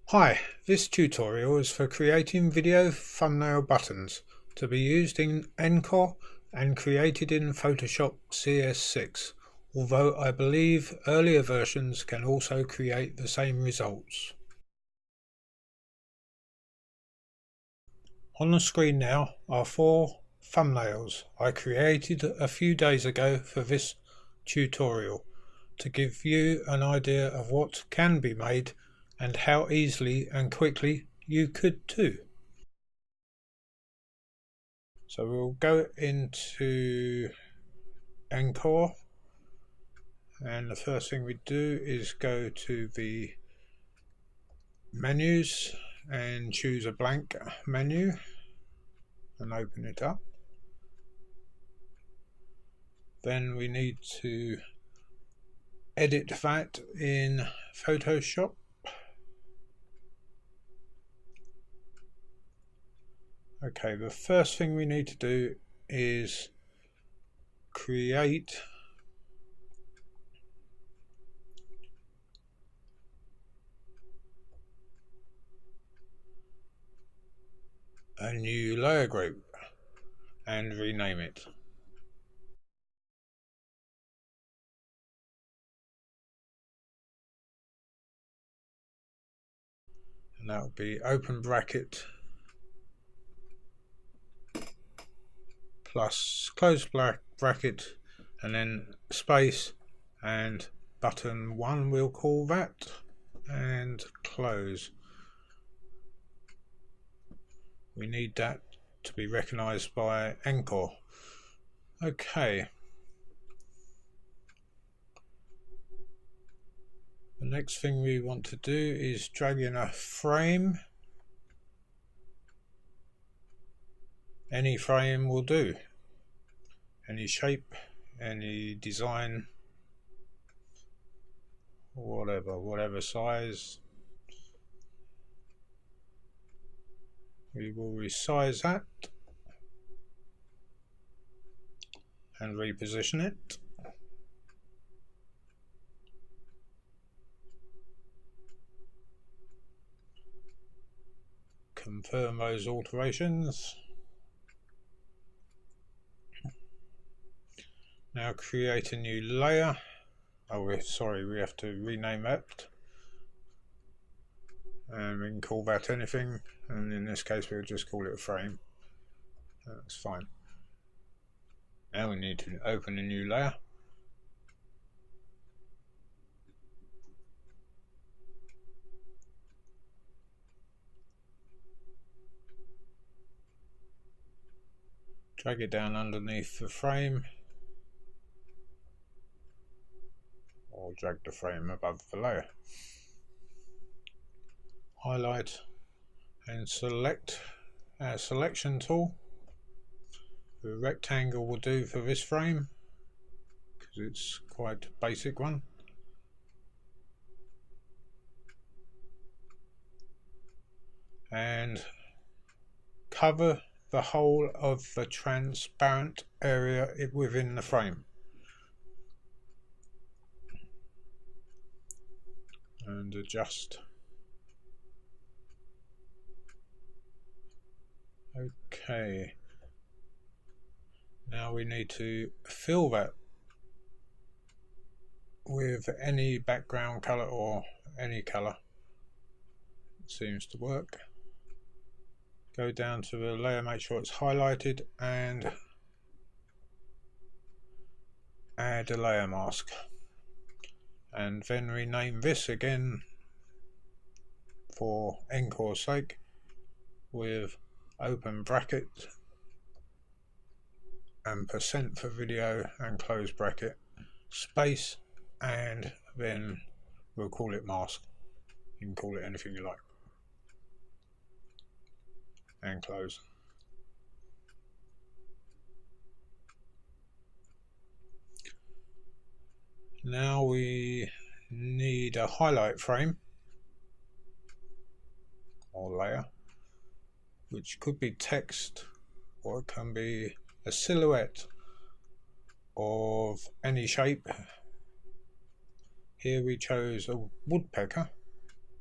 Hi, this tutorial is for creating video thumbnail buttons to be used in Encore and created in Photoshop CS6, although I believe earlier versions can also create the same results. On the screen now are 4 thumbnails I created a few days ago for this tutorial to give you an idea of what can be made and how easily and quickly you could too. So we'll go into Encore, and the first thing we do is go to the menus and choose a blank menu and open it up. Then we need to edit that in Photoshop. Okay, the first thing we need to do is create a new layer group and rename it. And that will be open bracket plus close bracket and then space and button 1 we'll call that, and close. We need that to be recognized by Encore. Okay. The next thing we want to do is drag in a frame. Any frame will do. Any shape, any design, whatever size. We will resize that and reposition it. Confirm those alterations. Now create a new layer. Sorry, we have to rename that. And we can call that anything, and in this case we'll just call it a frame. That's fine. Now we need to open a new layer. Drag it down underneath the frame, or drag the frame above the layer. Highlight and select our selection tool. The rectangle will do for this frame because it's quite a basic one. And cover the whole of the transparent area within the frame. And adjust. Okay. Now we need to fill that with any background color or any color. It seems to work. Go down to the layer, make sure it's highlighted, and add a layer mask. And then rename this again for Encore's sake with open bracket and % for video and close bracket, space, and then we'll call it mask. You can call it anything you like. And close. Now we need a highlight frame or layer, which could be text or it can be a silhouette of any shape. Here we chose a woodpecker,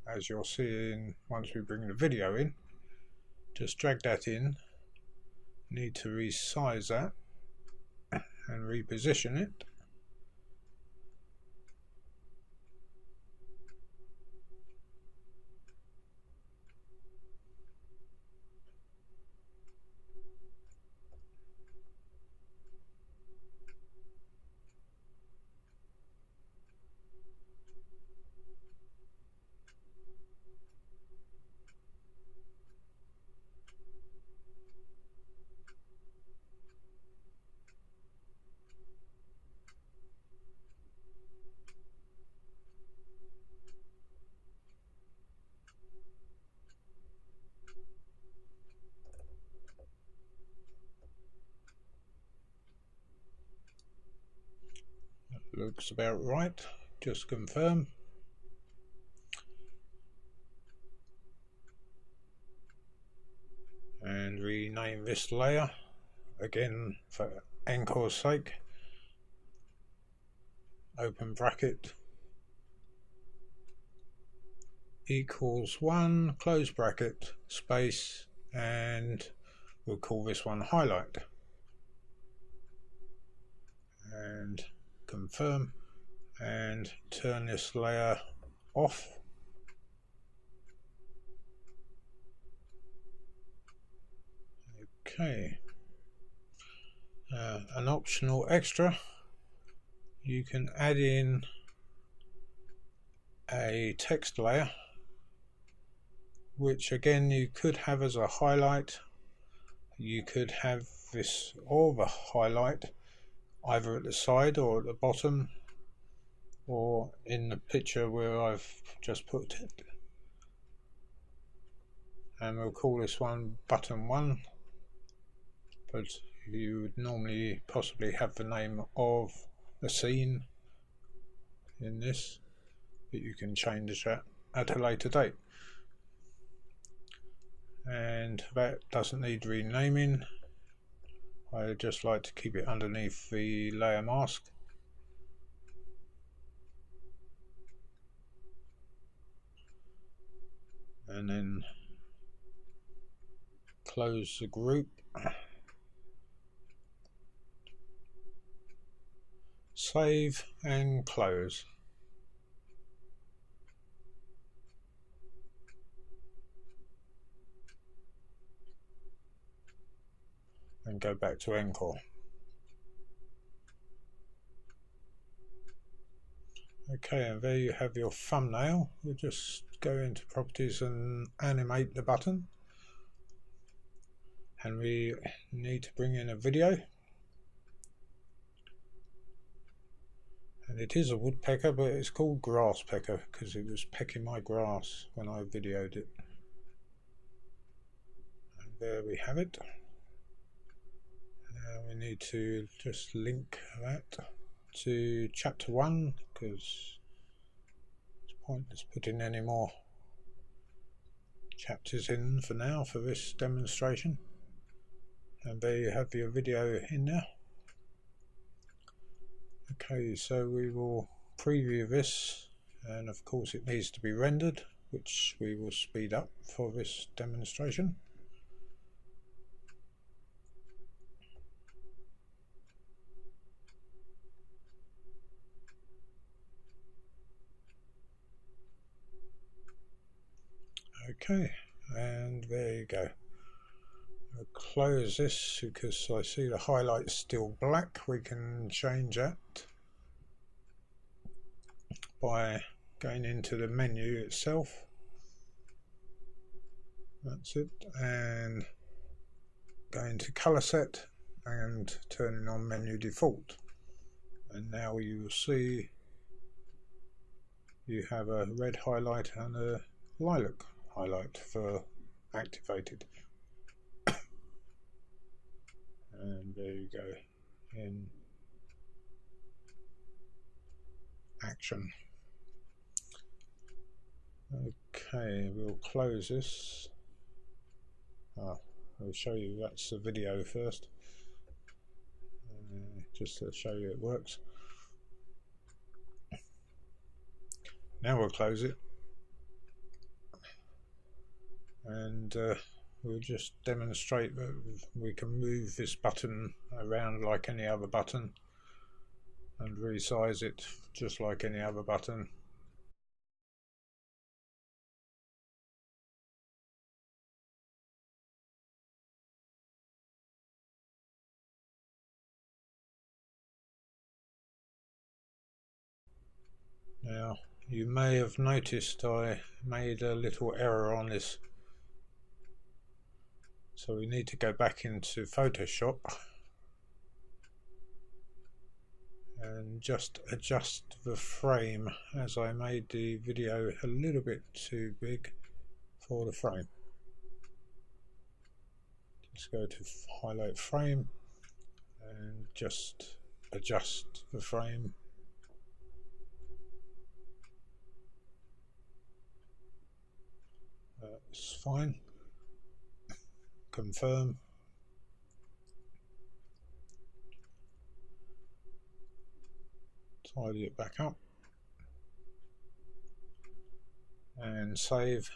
as you'll see once we bring the video in. Just drag that in. Need to resize that and reposition it. Looks about right. Just confirm. And rename this layer again for Encore's sake. Open bracket equals 1 close bracket space, and we'll call this one highlight. And confirm and turn this layer off. Okay, an optional extra, you can add in a text layer, which again you could have as a highlight. You could have this or the highlight either at the side or at the bottom, or in the picture where I've just put it. And we'll call this one button 1, but you would normally possibly have the name of the scene in this, but you can change that at a later date. And that doesn't need renaming. I just like to keep it underneath the layer mask. And then close the group. Save and close. And go back to Encore. Okay, and there you have your thumbnail. We'll just go into properties and animate the button. And we need to bring in a video. And it is a woodpecker, but it's called grass pecker because it was pecking my grass when I videoed it. And there we have it. We need to just link that to chapter 1 because it's pointless putting any more chapters in for now for this demonstration. And there you have your video in there. Okay, so we will preview this, and of course it needs to be rendered, which we will speed up for this demonstration. Okay, and there you go. I'll close this because I see the highlight is still black. We can change that by going into the menu itself. That's it, and going to color set and turning on menu default. And now you will see you have a red highlight and a lilac highlight for activated. And there you go in action. Okay, we'll close this. I'll show you that's the video first, just to show you it works. Now we'll close it and we'll just demonstrate that we can move this button around like any other button and resize it just like any other button. Now you may have noticed I made a little error on this, so we need to go back into Photoshop and just adjust the frame, as I made the video a little bit too big for the frame. Just go to highlight frame and just adjust the frame. That's fine. Confirm. Tidy it back up and save.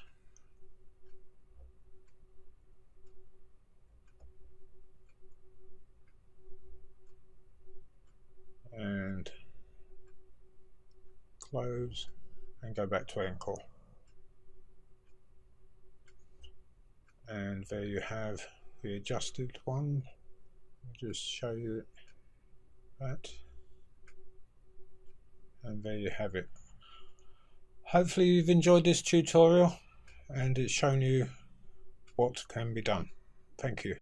And close and go back to Encore. And there you have the adjusted one. I'll just show you that. And there you have it. Hopefully you've enjoyed this tutorial and it's shown you what can be done. Thank you.